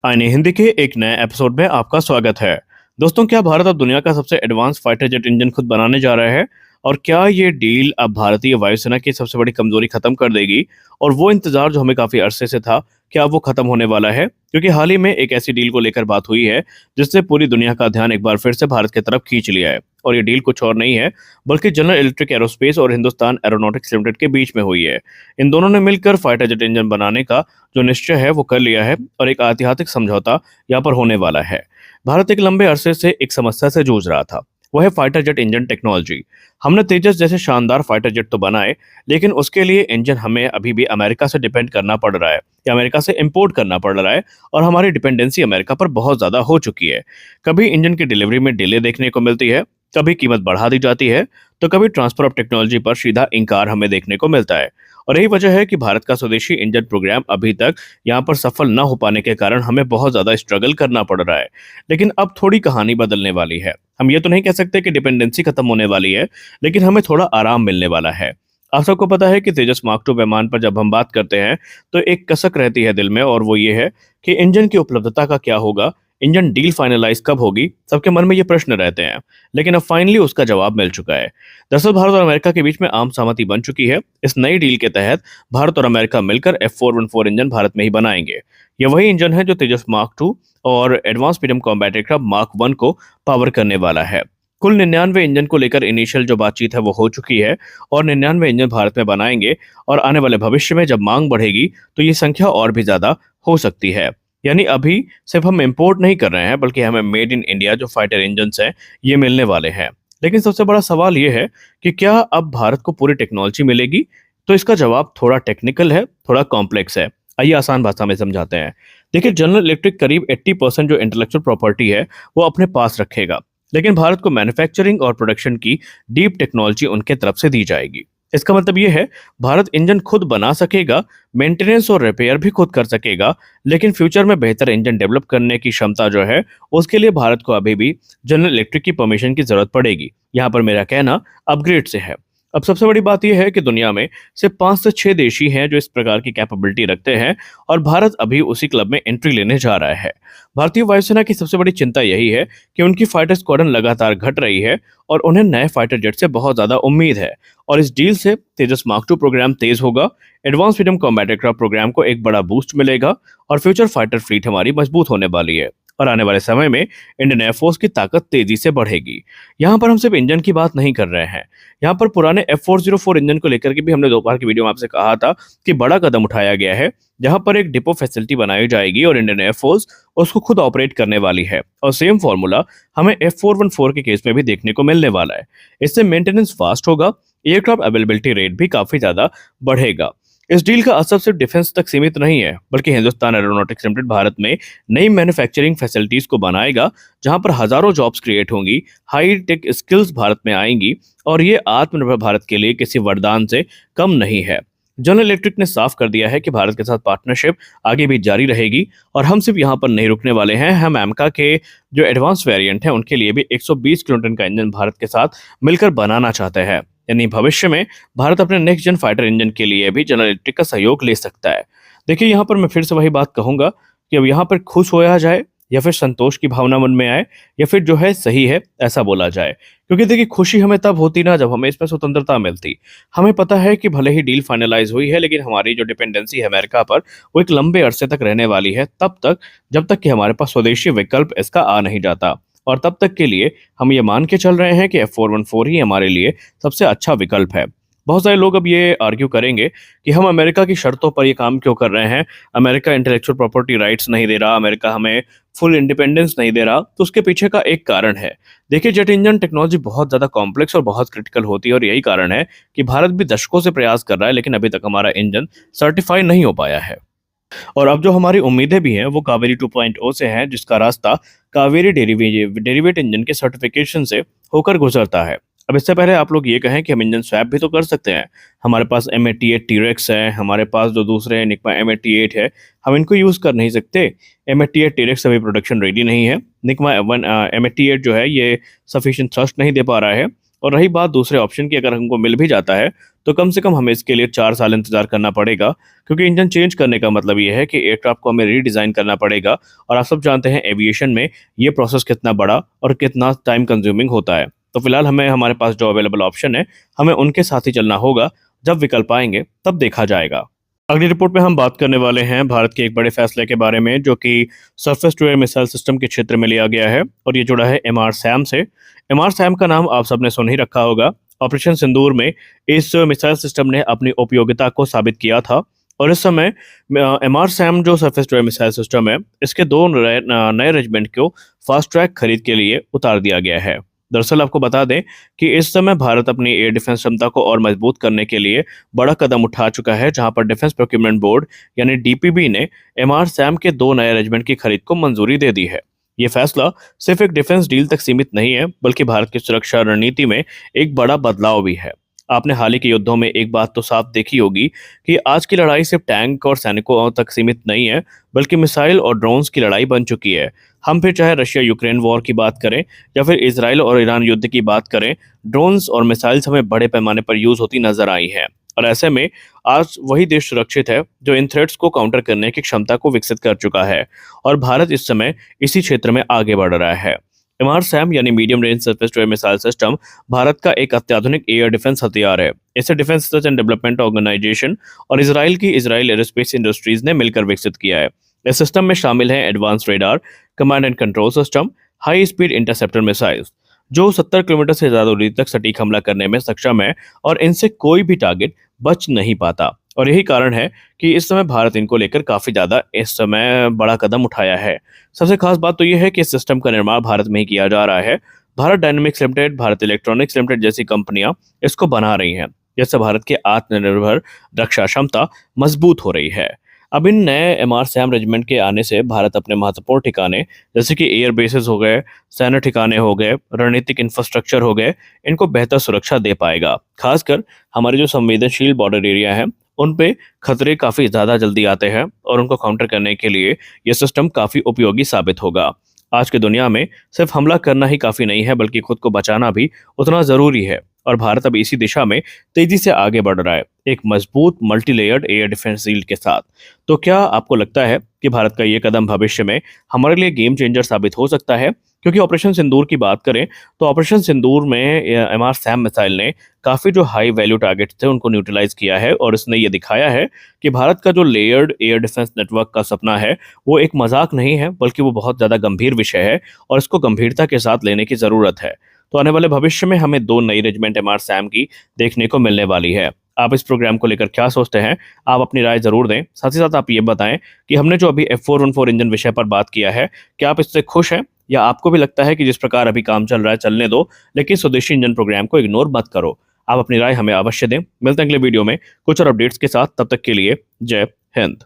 आईने हिंदी के एक नए एपिसोड में आपका स्वागत है। दोस्तों, क्या भारत अब दुनिया का सबसे एडवांस फाइटर जेट इंजन खुद बनाने जा रहा है? और क्या ये डील अब भारतीय वायुसेना की सबसे बड़ी कमजोरी खत्म कर देगी? और वो इंतजार जो हमें काफी अरसे से था, क्या वो खत्म होने वाला है? क्योंकि हाल ही में एक ऐसी डील को लेकर बात हुई है जिससे पूरी दुनिया का ध्यान एक बार फिर से भारत की तरफ खींच लिया है। और ये डील कुछ और नहीं है बल्कि जनरल इलेक्ट्रिक एरोस्पेस और हिंदुस्तान एरोनॉटिक्स लिमिटेड के बीच में हुई है। इन दोनों ने मिलकर फाइटर जेट इंजन बनाने का जो निश्चय है वो कर लिया है और एक ऐतिहासिक समझौता यहाँ पर होने वाला है। भारत एक लंबे अरसे से एक समस्या से जूझ रहा था, वो है फाइटर जेट इंजन टेक्नोलॉजी। हमने तेजस जैसे शानदार फाइटर जेट तो बनाए, लेकिन उसके लिए इंजन हमें अभी भी अमेरिका से डिपेंड करना पड़ रहा है या अमेरिका से इंपोर्ट करना पड़ रहा है। और हमारी डिपेंडेंसी अमेरिका पर बहुत ज्यादा हो चुकी है। कभी इंजन की डिलीवरी में डिले देखने को मिलती है, कभी कीमत बढ़ा दी जाती है, तो कभी ट्रांसफर ऑफ टेक्नोलॉजी पर सीधा इनकार हमें देखने को मिलता है। और यही वजह है कि भारत का स्वदेशी इंजन प्रोग्राम अभी तक यहाँ पर सफल न हो पाने के कारण हमें बहुत ज्यादा स्ट्रगल करना पड़ रहा है। लेकिन अब थोड़ी कहानी बदलने वाली है। हम ये तो नहीं कह सकते कि डिपेंडेंसी खत्म होने वाली है, लेकिन हमें थोड़ा आराम मिलने वाला है। आप सबको पता है कि तेजस मार्क टू विमान पर जब हम बात करते हैं तो एक कसक रहती है दिल में, और वो ये है कि इंजन की उपलब्धता का क्या होगा, इंजन डील फाइनलाइज कब होगी। सबके मन में ये प्रश्न रहते हैं, लेकिन अब फाइनली उसका जवाब मिल चुका है। दरअसल भारत और अमेरिका के बीच में आम सहमति बन चुकी है। इस नई डील के तहत भारत और अमेरिका मिलकर F414 इंजन भारत में ही बनाएंगे। ये वही इंजन है जो तेजस मार्क टू और advance medium combat aircraft mark 1 को पावर करने वाला है। कुल 99 इंजन को लेकर इनिशियल जो बातचीत है वो हो चुकी है, और 99 इंजन भारत में बनाएंगे। और आने वाले भविष्य में जब मांग बढ़ेगी तो ये संख्या और भी ज्यादा हो सकती है। यानी अभी सिर्फ हम इंपोर्ट नहीं कर रहे हैं, बल्कि हमें मेड इन इंडिया जो फाइटर इंजन हैं ये मिलने वाले हैं। लेकिन सबसे बड़ा सवाल ये है कि क्या अब भारत को पूरी टेक्नोलॉजी मिलेगी? तो इसका जवाब थोड़ा टेक्निकल है, थोड़ा कॉम्प्लेक्स है। आइए आसान भाषा में समझाते हैं। देखिए, जनरल इलेक्ट्रिक करीब 80% जो इंटेलेक्चुअल प्रॉपर्टी है वो अपने पास रखेगा, लेकिन भारत को मैन्युफैक्चरिंग और प्रोडक्शन की डीप टेक्नोलॉजी उनके तरफ से दी जाएगी। इसका मतलब ये है, भारत इंजन खुद बना सकेगा, मेंटेनेंस और रिपेयर भी खुद कर सकेगा, लेकिन फ्यूचर में बेहतर इंजन डेवलप करने की क्षमता जो है उसके लिए भारत को अभी भी जनरल इलेक्ट्रिक की परमिशन की जरूरत पड़ेगी। यहाँ पर मेरा कहना अपग्रेड से है। अब सबसे बड़ी बात यह है कि दुनिया में सिर्फ 5 से 6 देश ही हैं जो इस प्रकार की कैपेबिलिटी रखते हैं, और भारत अभी उसी क्लब में एंट्री लेने जा रहा है। भारतीय वायुसेना की सबसे बड़ी चिंता यही है कि उनकी फाइटर स्क्वाड्रन लगातार घट रही है और उन्हें नए फाइटर जेट से बहुत ज्यादा उम्मीद है। और इस डील से तेजस मार्क टू प्रोग्राम तेज होगा, advance medium combat aircraft program को एक बड़ा बूस्ट मिलेगा, और फ्यूचर फाइटर फ्लीट हमारी मजबूत होने वाली है। और आने वाले समय में इंडियन एयरफोर्स की ताकत तेजी से बढ़ेगी। यहाँ पर हम सिर्फ इंजन की बात नहीं कर रहे हैं, यहाँ पर पुराने F404 इंजन को लेकर के भी हमने दोपहर की वीडियो में आपसे कहा था कि बड़ा कदम उठाया गया है, जहां पर एक डिपो फैसिलिटी बनाई जाएगी और इंडियन एयरफोर्स उसको खुद ऑपरेट करने वाली है। और सेम फॉर्मूला हमें F414 के केस में भी देखने को मिलने वाला है। इससे मेंटेनेंस फास्ट होगा, एयरक्राफ्ट अवेलेबिलिटी रेट भी काफी ज्यादा बढ़ेगा। इस डील का असर सिर्फ डिफेंस तक सीमित नहीं है, बल्कि हिंदुस्तान एरोनॉटिक्स लिमिटेड भारत में नई मैन्युफैक्चरिंग फैसिलिटीज को बनाएगा, जहां पर हजारों जॉब्स क्रिएट होंगी, हाई टेक स्किल्स भारत में आएंगी, और ये आत्मनिर्भर भारत के लिए किसी वरदान से कम नहीं है। जनरल इलेक्ट्रिक ने साफ कर दिया है कि भारत के साथ पार्टनरशिप आगे भी जारी रहेगी, और हम सिर्फ यहाँ पर नहीं रुकने वाले हैं। हम एमका के जो एडवांस वेरिएंट है उनके लिए भी 120 किलोटन का इंजन भारत के साथ मिलकर बनाना चाहते हैं। यानी भविष्य में भारत अपने नेक्स्ट जन फाइटर इंजन के लिए भी जनरल इलेक्ट्रिक का सहयोग ले सकता है। देखिए, यहाँ पर मैं फिर से वही बात कहूंगा कि अब यहाँ पर खुश होया जाए, या फिर संतोष की भावना मन में आए, या फिर जो है सही है ऐसा बोला जाए। क्योंकि देखिए, खुशी हमें तब होती ना जब हमें इसमें स्वतंत्रता मिलती। हमें पता है कि भले ही डील फाइनलाइज हुई है, लेकिन हमारी जो डिपेंडेंसी है अमेरिका पर वो एक लंबे अरसे तक रहने वाली है, तब तक जब तक कि हमारे पास स्वदेशी विकल्प इसका आ नहीं जाता। और तब तक के लिए हम ये मान के चल रहे हैं कि F414 ही हमारे लिए सबसे अच्छा विकल्प है। बहुत सारे लोग अब ये आर्ग्यू करेंगे कि हम अमेरिका की शर्तों पर ये काम क्यों कर रहे हैं, अमेरिका इंटेलेक्चुअल प्रॉपर्टी राइट्स नहीं दे रहा, अमेरिका हमें फुल इंडिपेंडेंस नहीं दे रहा। तो उसके पीछे का एक कारण है। देखिए, जेट इंजन टेक्नोलॉजी बहुत ज़्यादा कॉम्प्लेक्स और बहुत क्रिटिकल होती है, और यही कारण है कि भारत भी दशकों से प्रयास कर रहा है, लेकिन अभी तक हमारा इंजन सर्टिफाई नहीं हो पाया है। और अब जो हमारी उम्मीदें भी हैं वो कावेरी 2.0 से हैं, जिसका रास्ता कावेरी डेरिवेट इंजन के सर्टिफिकेशन से होकर गुजरता है। अब इससे पहले आप लोग ये कहें कि हम इंजन स्वैप भी तो कर सकते हैं। हमारे पास M88 T-Rex है, हमारे पास जो दूसरे निकमा M88 है, हम इनको यूज़ कर नहीं सकते। M88 T-Rex अभी प्रोडक्शन रेडी नहीं है। निकमा M88 जो है ये सफिशिएंट थ्रस्ट नहीं दे पा रहा है, और रही बात दूसरे ऑप्शन की, अगर हमको मिल भी जाता है तो कम से कम हमें इसके लिए 4 साल इंतजार करना पड़ेगा, क्योंकि इंजन चेंज करने का मतलब ये है कि एयरक्राफ्ट को हमें रीडिज़ाइन करना पड़ेगा। और आप सब जानते हैं एविएशन में ये प्रोसेस कितना बड़ा और कितना टाइम कंज्यूमिंग होता है। तो फिलहाल हमें हमारे पास जो अवेलेबल ऑप्शन है, हमें उनके साथ ही चलना होगा। जब विकल्प आएंगे तब देखा जाएगा। अगली रिपोर्ट में हम बात करने वाले हैं भारत के एक बड़े फैसले के बारे में, जो कि surface to air missile system के क्षेत्र में लिया गया है, और ये जुड़ा है एमआर सैम से। एमआर सैम का नाम आप सबने सुन ही रखा होगा। ऑपरेशन सिंदूर में इस मिसाइल सिस्टम ने अपनी उपयोगिता को साबित किया था, और इस समय एमआर सैम जो surface to air missile system है, इसके दो नए रेजिमेंट को फास्ट ट्रैक खरीद के लिए उतार दिया गया है। दरअसल आपको बता दें कि इस समय भारत अपनी एयर डिफेंस क्षमता को और मजबूत करने के लिए बड़ा कदम उठा चुका है, जहां पर डिफेंस प्रोक्योरमेंट बोर्ड यानी डीपीबी ने एमआर सैम के 2 नए रेजिमेंट की खरीद को मंजूरी दे दी है। ये फैसला सिर्फ एक डिफेंस डील तक सीमित नहीं है, बल्कि भारत की सुरक्षा रणनीति में एक बड़ा बदलाव भी है। आपने हाल ही के युद्धों में एक बात तो साफ देखी होगी कि आज की लड़ाई सिर्फ टैंक और सैनिकों तक सीमित नहीं है, बल्कि मिसाइल और ड्रोन्स की लड़ाई बन चुकी है। हम फिर चाहे रशिया यूक्रेन वॉर की बात करें या फिर इसराइल और ईरान युद्ध की बात करें, ड्रोन्स और मिसाइल्स हमें बड़े पैमाने पर यूज होती नजर आई हैं। और ऐसे में आज वही देश सुरक्षित है जो इन थ्रेट्स को काउंटर करने की क्षमता को विकसित कर चुका है, और भारत इस समय इसी क्षेत्र में आगे बढ़ रहा है। एमआर सैम यानी medium range surface to air missile system Bharat का एक अत्याधुनिक एयर डिफेंस हथियार है। इसे defence research and development organisation और इसराइल की इसराइल एरोस्पेस इंडस्ट्रीज ने मिलकर विकसित किया है। इस सिस्टम में शामिल है advance radar, command and control system, high speed interceptor missiles, जो 70 किलोमीटर से ज्यादा दूरी तक सटीक हमला करने में सक्षम है, और इनसे कोई भी टारगेट बच नहीं पाता। और यही कारण है कि इस समय भारत इनको लेकर काफी ज्यादा इस समय बड़ा कदम उठाया है। सबसे खास बात तो यह है कि इस सिस्टम का निर्माण भारत में ही किया जा रहा है। Bharat dynamics limited, Bharat electronics limited जैसी कंपनियां इसको बना रही हैं, जिससे भारत की आत्मनिर्भर रक्षा क्षमता मजबूत हो रही है। अब इन नए एमआर सैम रेजिमेंट के आने से भारत अपने महत्वपूर्ण ठिकाने, जैसे कि एयर बेसेस हो गए, सैन्य ठिकाने हो गए, रणनीतिक इंफ्रास्ट्रक्चर हो गए, इनको बेहतर सुरक्षा दे पाएगा। खासकर हमारे जो संवेदनशील बॉर्डर एरिया है, उन पे खतरे काफ़ी ज़्यादा जल्दी आते हैं, और उनको काउंटर करने के लिए ये सिस्टम काफ़ी उपयोगी साबित होगा। आज की दुनिया में सिर्फ हमला करना ही काफ़ी नहीं है, बल्कि खुद को बचाना भी उतना ज़रूरी है, और भारत अब इसी दिशा में तेजी से आगे बढ़ रहा है, एक मजबूत multi layered air defence shield के साथ। तो क्या आपको लगता है कि भारत का ये कदम भविष्य में हमारे लिए गेम चेंजर साबित हो सकता है? क्योंकि ऑपरेशन सिंदूर की बात करें तो ऑपरेशन सिंदूर में एमआर सैम मिसाइल ने काफ़ी जो हाई वैल्यू टारगेट्स थे उनको न्यूट्रलाइज किया है, और इसने ये दिखाया है कि भारत का जो लेयर्ड एयर डिफेंस नेटवर्क का सपना है, वो एक मजाक नहीं है, बल्कि वो बहुत ज़्यादा गंभीर विषय है, और इसको गंभीरता के साथ लेने की ज़रूरत है। तो आने वाले भविष्य में हमें 2 नई रेजिमेंट एमआर सैम की देखने को मिलने वाली है। आप इस प्रोग्राम को लेकर क्या सोचते हैं? आप अपनी राय जरूर दें। साथ ही साथ आप ये बताएं कि हमने जो अभी F414 इंजन विषय पर बात किया है, क्या आप इससे खुश हैं, या आपको भी लगता है कि जिस प्रकार अभी काम चल रहा है चलने दो, लेकिन स्वदेशी इंजन प्रोग्राम को इग्नोर मत करो? आप अपनी राय हमें अवश्य दें। मिलते हैं अगले वीडियो में कुछ और अपडेट्स के साथ। तब तक के लिए जय हिंद।